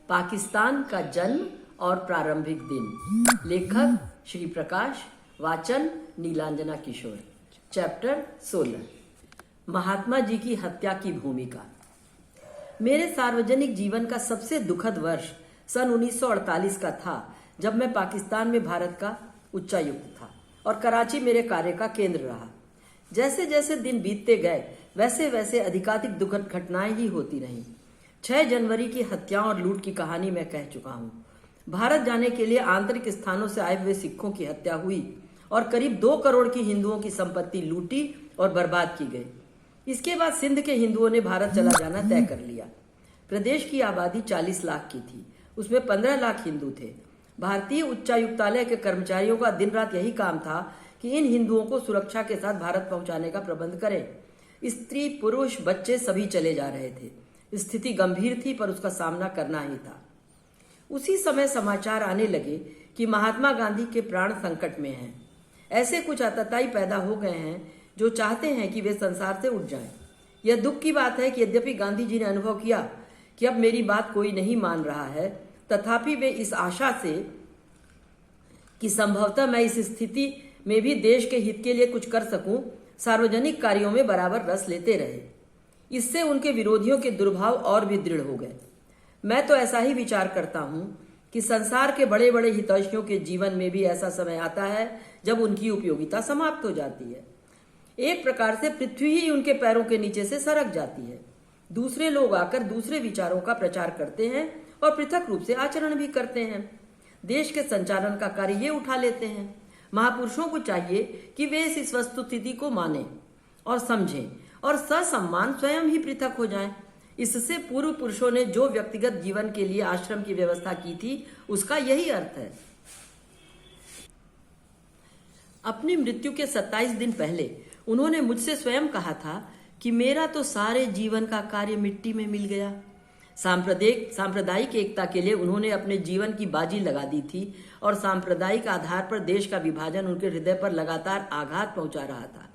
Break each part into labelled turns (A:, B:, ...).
A: पाकिस्तान का जन्म और प्रारंभिक दिन। लेखक श्री प्रकाश, वाचन नीलांजना किशोर। चैप्टर 16, महात्मा जी की हत्या की भूमिका। मेरे सार्वजनिक जीवन का सबसे दुखद वर्ष सन 1948 का था, जब मैं पाकिस्तान में भारत का उच्चायुक्त था और कराची मेरे कार्य का केंद्र रहा। जैसे जैसे दिन बीतते गए वैसे वैसे अधिकाधिक दुखद घटनाएं ही होती रहीं। 6 जनवरी की हत्याओं और लूट की कहानी मैं कह चुका हूं। भारत जाने के लिए आंतरिक स्थानों से आए हुए सिखों की हत्या हुई और करीब 2 करोड़ की हिंदुओं की संपत्ति लूटी और बर्बाद की गई। इसके बाद सिंध के हिंदुओं ने भारत चला जाना तय कर लिया। प्रदेश की आबादी 40 लाख की थी, उसमें 15 लाख हिंदू थे। भारतीय उच्चायुक्तालय के कर्मचारियों का दिन रात यही काम था कि इन हिंदुओं को सुरक्षा के साथ भारत पहुंचाने का प्रबंध करें। स्त्री, पुरुष, बच्चे सभी चले जा रहे थे। स्थिति गंभीर थी, पर उसका सामना करना ही था। उसी समय समाचार आने लगे कि महात्मा गांधी के प्राण संकट में हैं। ऐसे कुछ आतताई पैदा हो गए हैं जो चाहते हैं कि वे संसार से उठ जाएं। यह दुख की बात है कि यद्यपि गांधी जी ने अनुभव किया कि अब मेरी बात कोई नहीं मान रहा है, तथापि वे इस आशा से कि संभवतः मैं इस स्थिति में भी देश के हित के लिए कुछ कर सकूं, सार्वजनिक कार्यों में बराबर रस लेते रहे। इससे उनके विरोधियों के दुर्भाव और भी दृढ़ हो गए। मैं तो ऐसा ही विचार करता हूं कि संसार के बड़े बड़े हितैषियों के जीवन में भी ऐसा समय आता है जब उनकी उपयोगिता समाप्त हो जाती है। एक प्रकार से पृथ्वी ही उनके पैरों के नीचे से सरक जाती है। दूसरे लोग आकर दूसरे विचारों का प्रचार करते हैं और पृथक रूप से आचरण भी करते हैं। देश के संचालन का कार्य ये उठा लेते हैं। महापुरुषों को चाहिए कि वे इस वस्तुस्थिति को माने और समझें और ससम्मान स्वयं ही पृथक हो जाएं। इससे पूर्व पुरुषों ने जो व्यक्तिगत जीवन के लिए आश्रम की व्यवस्था की थी, उसका यही अर्थ है। अपनी मृत्यु के 27 दिन पहले उन्होंने मुझसे स्वयं कहा था कि मेरा तो सारे जीवन का कार्य मिट्टी में मिल गया। सांप्रदायिक एकता के लिए उन्होंने अपने जीवन की बाजी लगा दी थी और सांप्रदायिक आधार पर देश का विभाजन उनके हृदय पर लगातार आघात पहुंचा रहा था।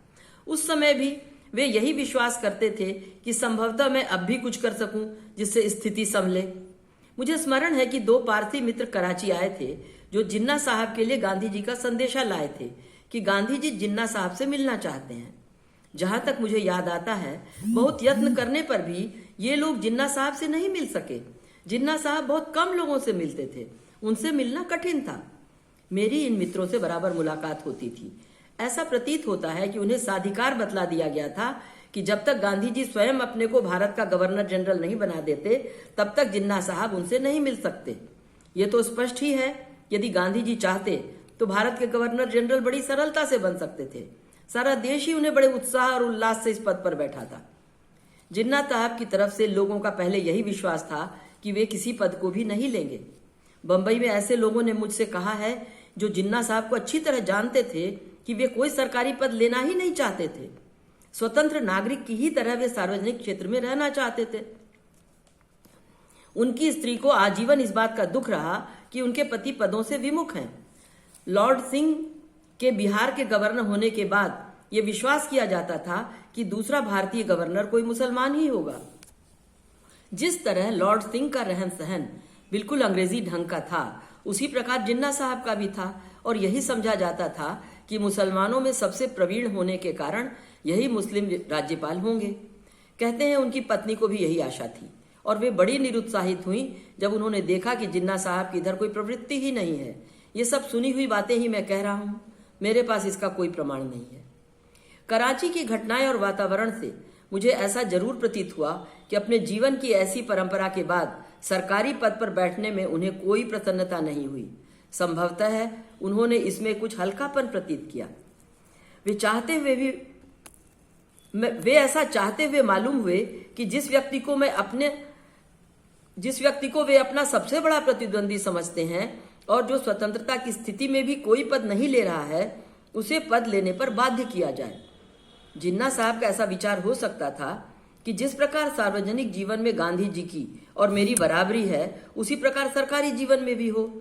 A: उस समय भी वे यही विश्वास करते थे कि संभवतः मैं अब भी कुछ कर सकूं जिससे स्थिति संभले। मुझे स्मरण है कि 2 पारसी मित्र कराची आए थे जो जिन्ना साहब के लिए गांधी जी का संदेशा लाए थे कि गांधी जी जिन्ना साहब से मिलना चाहते हैं। जहां तक मुझे याद आता है, बहुत यत्न करने पर भी ये लोग जिन्ना साहब से नहीं मिल सके। जिन्ना साहब बहुत कम लोगों से मिलते थे, उनसे मिलना कठिन था। मेरी इन मित्रों से बराबर मुलाकात होती थी। ऐसा प्रतीत होता है कि उन्हें साधिकार बतला दिया गया था कि जब तक गांधी जी स्वयं अपने को भारत का गवर्नर जनरल नहीं बना देते, तब तक जिन्ना साहब उनसे नहीं मिल सकते। ये तो स्पष्ट ही है, यदि गांधी जी चाहते तो भारत के गवर्नर जनरल बड़ी सरलता से बन सकते थे। सारा देश ही उन्हें बड़े उत्साह और उल्लास से इस पद पर बैठा था। जिन्ना साहब की तरफ से लोगों का पहले यही विश्वास था कि वे किसी पद को भी नहीं लेंगे। बंबई में ऐसे लोगों ने मुझसे कहा है जो जिन्ना साहब को अच्छी तरह जानते थे कि वे कोई सरकारी पद लेना ही नहीं चाहते थे। स्वतंत्र नागरिक की ही तरह वे सार्वजनिक क्षेत्र में रहना चाहते थे। उनकी स्त्री को आजीवन इस बात का दुख रहा कि उनके पति पदों से विमुख हैं। लॉर्ड सिंह के बिहार के गवर्नर होने के बाद यह विश्वास किया जाता था कि दूसरा भारतीय गवर्नर कोई मुसलमान ही होगा। जिस तरह लॉर्ड सिंह का रहन सहन बिल्कुल अंग्रेजी ढंग का था, उसी प्रकार जिन्ना साहब का भी था और यही समझा जाता था कि मुसलमानों में सबसे प्रवीण होने के कारण यही मुस्लिम राज्यपाल होंगे। कहते हैं उनकी पत्नी को भी यही आशा थी और वे बड़ी निरुत्साहित हुई जब उन्होंने देखा कि जिन्ना साहब की इधर कोई प्रवृत्ति ही नहीं है। ये सब सुनी हुई बातें ही मैं कह रहा हूं, मेरे पास इसका कोई प्रमाण नहीं है। कराची की घटनाएं और वातावरण से मुझे ऐसा जरूर प्रतीत हुआ कि अपने जीवन की ऐसी परंपरा के बाद सरकारी पद पर बैठने में उन्हें कोई प्रसन्नता नहीं हुई। संभवतः है उन्होंने इसमें कुछ हल्कापन प्रतीत किया। वे ऐसा चाहते हुए मालूम हुए कि जिस व्यक्ति को वे अपना सबसे बड़ा प्रतिद्वंदी समझते हैं और जो स्वतंत्रता की स्थिति में भी कोई पद नहीं ले रहा है, उसे पद लेने पर बाध्य किया जाए। जिन्ना साहब का ऐसा विचार हो सकता था कि जिस प्रकार सार्वजनिक जीवन में गांधी जी की और मेरी बराबरी है, उसी प्रकार सरकारी जीवन में भी हो।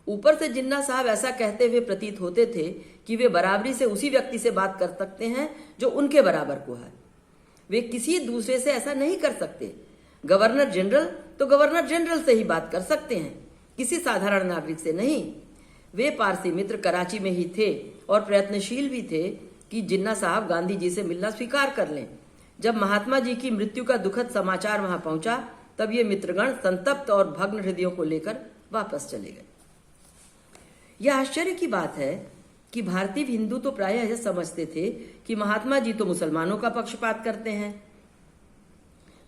A: ऊपर से जिन्ना साहब ऐसा कहते हुए प्रतीत होते थे कि वे बराबरी से उसी व्यक्ति से बात कर सकते हैं जो उनके बराबर को है। वे किसी दूसरे से ऐसा नहीं कर सकते। गवर्नर जनरल तो गवर्नर जनरल से ही बात कर सकते हैं, किसी साधारण नागरिक से नहीं। वे पारसी मित्र कराची में ही थे और प्रयत्नशील भी थे कि जिन्ना साहब गांधी जी से मिलना स्वीकार कर लें। जब महात्मा जी की मृत्यु का दुखद समाचार वहां पहुंचा, तब ये मित्रगण संतप्त और भग्न हृदयों को लेकर वापस चले गए। यह आश्चर्य की बात है कि भारतीय हिंदू तो प्रायः यह समझते थे कि महात्मा जी तो मुसलमानों का पक्षपात करते हैं।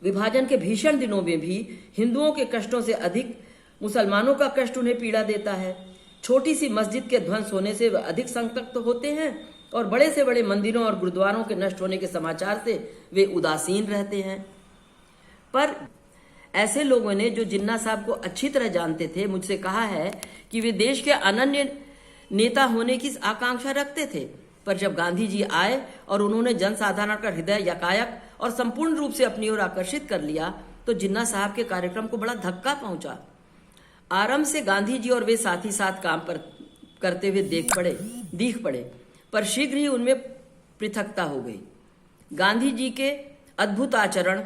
A: विभाजन के भीषण दिनों में भी हिंदुओं के कष्टों से अधिक मुसलमानों का कष्ट उन्हें पीड़ा देता है। छोटी सी मस्जिद के ध्वंस होने से वे अधिक संतप्त होते हैं और बड़े से बड़े मंदिरों और गुरुद्वारों के नष्ट होने के समाचार से वे उदासीन रहते हैं। पर ऐसे लोगों ने जो जिन्ना साहब को अच्छी तरह जानते थे, मुझसे कहा है कि वे देश के अनन्य नेता होने की आकांक्षा रखते थे। पर जब गांधी जी आए और उन्होंने जनसाधारण का हृदय यकायक और संपूर्ण रूप से अपनी ओर आकर्षित कर लिया, तो जिन्ना साहब के कार्यक्रम को बड़ा धक्का पहुंचा। आरंभ से गांधी जी और वे साथ ही साथ काम पर करते हुए दिख पड़े, पर शीघ्र ही उनमें पृथकता हो गई। गांधी जी के अद्भुत आचरण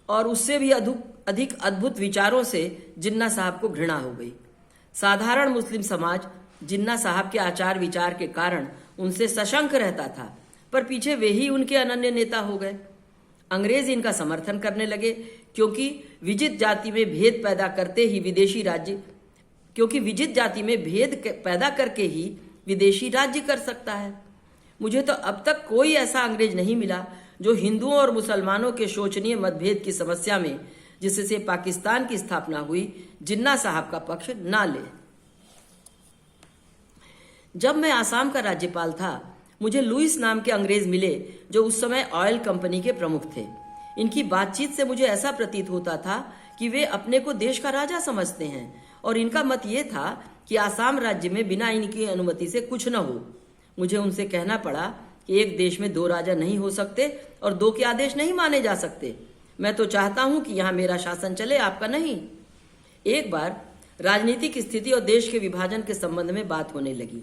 A: और उससे भी अधिक अद्भुत विचारों से जिन्ना साहब को घृणा हो गई। साधारण मुस्लिम समाज जिन्ना साहब के आचार विचार के कारण उनसे सशंक रहता था, पर पीछे वे ही उनके अनन्य नेता हो गए। अंग्रेज इनका समर्थन करने लगे, क्योंकि विजित जाति में भेद पैदा करके ही विदेशी राज्य कर सकता है। मुझे तो अब तक कोई ऐसा अंग्रेज नहीं मिला जो हिंदुओं और मुसलमानों के शोचनीय मतभेद की समस्या में, जिससे पाकिस्तान की स्थापना हुई, जिन्ना साहब का पक्ष ना ले। जब मैं आसाम का राज्यपाल था, मुझे लुइस नाम के अंग्रेज मिले जो उस समय ऑयल कंपनी के प्रमुख थे। इनकी बातचीत से मुझे ऐसा प्रतीत होता था कि वे अपने को देश का राजा समझते हैं और इनका मत ये था कि आसाम राज्य में बिना इनकी अनुमति से कुछ न हो। मुझे उनसे कहना पड़ा कि एक देश में दो राजा नहीं हो सकते और दो के आदेश नहीं माने जा सकते। मैं तो चाहता हूं कि यहां मेरा शासन चले, आपका नहीं। एक बार राजनीतिक स्थिति और देश के विभाजन के संबंध में बात होने लगी।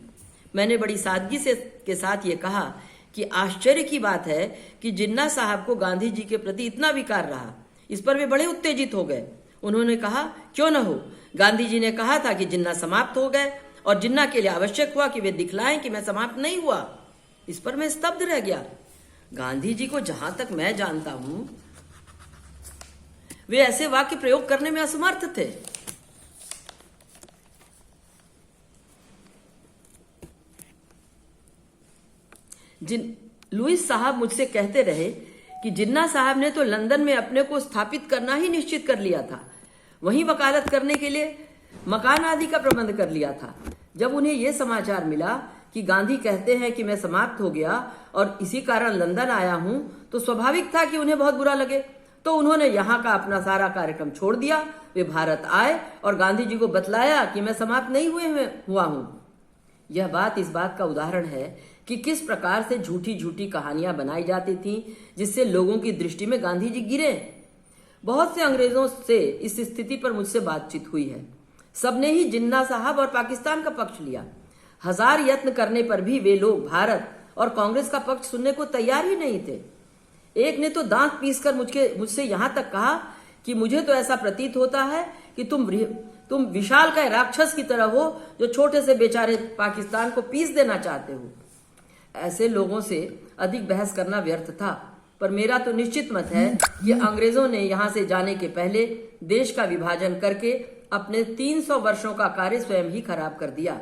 A: मैंने बड़ी सादगी के साथ ये कहा कि आश्चर्य की बात है कि जिन्ना साहब को गांधी जी के प्रति इतना विकार रहा। इस पर वे बड़े उत्तेजित हो गए। उन्होंने कहा, क्यों न हो, गांधी जी ने कहा था कि जिन्ना समाप्त हो गए और जिन्ना के लिए आवश्यक हुआ कि वे दिखलाएं कि मैं समाप्त नहीं हुआ। इस पर मैं स्तब्ध रह गया। गांधी जी को जहां तक मैं जानता हूं, वे ऐसे वाक्य प्रयोग करने में असमर्थ थे। लुइस साहब मुझसे कहते रहे कि जिन्ना साहब ने तो लंदन में अपने को स्थापित करना ही निश्चित कर लिया था, वहीं वकालत करने के लिए मकान आदि का प्रबंध कर लिया था। जब उन्हें यह समाचार मिला कि गांधी कहते हैं कि मैं समाप्त हो गया और इसी कारण लंदन आया हूं, तो स्वाभाविक था कि उन्हें बहुत बुरा लगे। तो उन्होंने यहाँ का अपना सारा कार्यक्रम छोड़ दिया। वे भारत आए और गांधी जी को बतलाया कि मैं समाप्त नहीं हुआ हूं। यह बात इस बात का उदाहरण है कि किस प्रकार से झूठी झूठी कहानियां बनाई जाती थीं, जिससे लोगों की दृष्टि में गांधी जी गिरे। बहुत से अंग्रेजों से इस स्थिति पर मुझसे बातचीत हुई है। सबने ही जिन्ना साहब और पाकिस्तान का पक्ष लिया। 1000 यत्न करने पर भी वे लोग भारत और कांग्रेस का पक्ष सुनने को तैयार ही नहीं थे। एक ने तो दांत पीसकर मुझसे यहां तक कहा कि मुझे तो ऐसा प्रतीत होता है कि तुम विशालकाय राक्षस की तरह हो, जो छोटे से बेचारे पाकिस्तान को पीस देना चाहते हो। ऐसे लोगों से अधिक बहस करना व्यर्थ था, पर मेरा तो निश्चित मत है कि अंग्रेजों ने यहां से जाने के पहले देश का विभाजन करके अपने 300 वर्षों का कार्य स्वयं ही खराब कर दिया।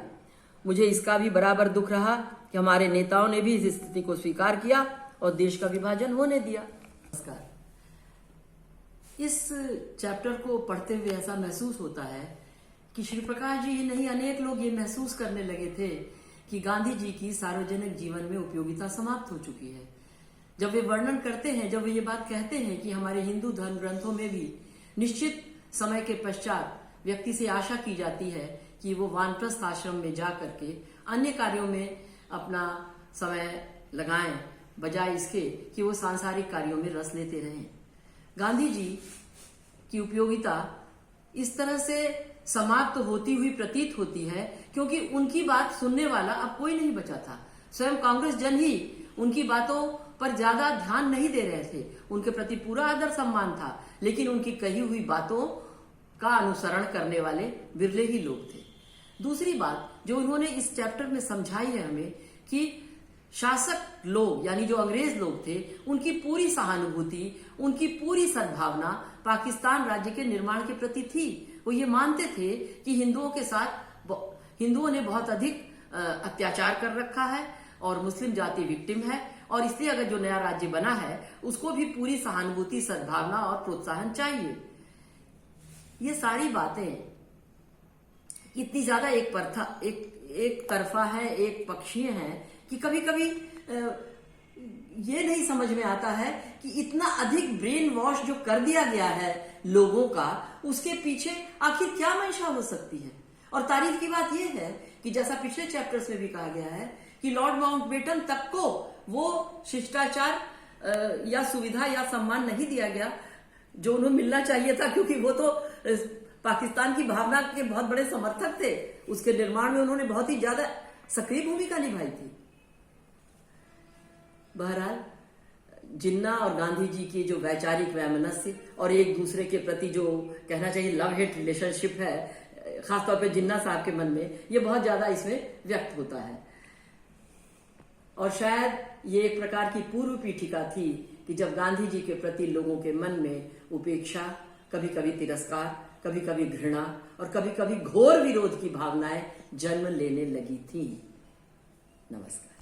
A: मुझे इसका भी बराबर दुख रहा कि हमारे नेताओं ने भी इस स्थिति को स्वीकार किया और देश का विभाजन होने दिया। नमस्कार। इस चैप्टर को पढ़ते हुए ऐसा महसूस होता है कि श्री प्रकाश जी ही नहीं, अनेक लोग ये महसूस करने लगे थे कि गांधी जी की सार्वजनिक जीवन में उपयोगिता समाप्त हो चुकी है। जब वे वर्णन करते हैं, जब वे ये बात कहते हैं कि हमारे हिंदू धर्म ग्रंथों में भी निश्चित समय के पश्चात व्यक्ति से आशा की जाती है कि वो वानप्रस्थ आश्रम में जा करके अन्य कार्यों में अपना समय लगाएं, बजाय इसके कि वो सांसारिक कार्यों में रस लेते रहें। गांधी जी की उपयोगिता इस तरह से समाप्त होती हुई प्रतीत होती है क्योंकि उनकी बात सुनने वाला अब कोई नहीं बचा था। स्वयं कांग्रेस जन ही उनकी बातों पर ज्यादा ध्यान नहीं दे रहे थे। उनके प्रति पूरा आदर सम्मान था, लेकिन उनकी कही हुई बातों का अनुसरण करने वाले बिरले ही लोग थे। दूसरी बात जो उन्होंने इस चैप्टर में समझाई है हमें कि शासक लोग यानी जो अंग्रेज लोग थे उनकी पूरी सहानुभूति, उनकी पूरी सद्भावना पाकिस्तान राज्य के निर्माण के प्रति थी। वो ये मानते थे कि हिंदुओं ने बहुत अधिक अत्याचार कर रखा है और मुस्लिम जाति विक्टिम है, और इसलिए अगर जो नया राज्य बना है उसको भी पूरी सहानुभूति, सद्भावना और प्रोत्साहन चाहिए। ये सारी बातें इतनी ज्यादा एक तरफा है, एक पक्षीय है कि कभी कभी ये नहीं समझ में आता है कि इतना अधिक ब्रेन वॉश जो कर दिया गया है लोगों का, उसके पीछे आखिर क्या मंशा हो सकती है। और तारीफ की बात यह है कि जैसा पिछले चैप्टर्स में भी कहा गया है कि लॉर्ड माउंटबेटन तक को वो शिष्टाचार या सुविधा या सम्मान नहीं दिया गया जो उन्हें मिलना चाहिए था, क्योंकि वो तो पाकिस्तान की भावना के बहुत बड़े समर्थक थे। उसके निर्माण में उन्होंने बहुत ही ज्यादा सक्रिय भूमिका निभाई थी। बहरहाल जिन्ना और गांधी जी की जो वैचारिक वैमनस्य और एक दूसरे के प्रति जो कहना चाहिए लव हेट रिलेशनशिप है, खासतौर पे जिन्ना साहब के मन में, ये बहुत ज्यादा इसमें व्यक्त होता है। और शायद ये एक प्रकार की पूर्व पीठिका थी कि जब गांधी जी के प्रति लोगों के मन में उपेक्षा, कभी कभी तिरस्कार, कभी कभी घृणा और कभी कभी घोर विरोध की भावनाएं जन्म लेने लगी थी। नमस्कार।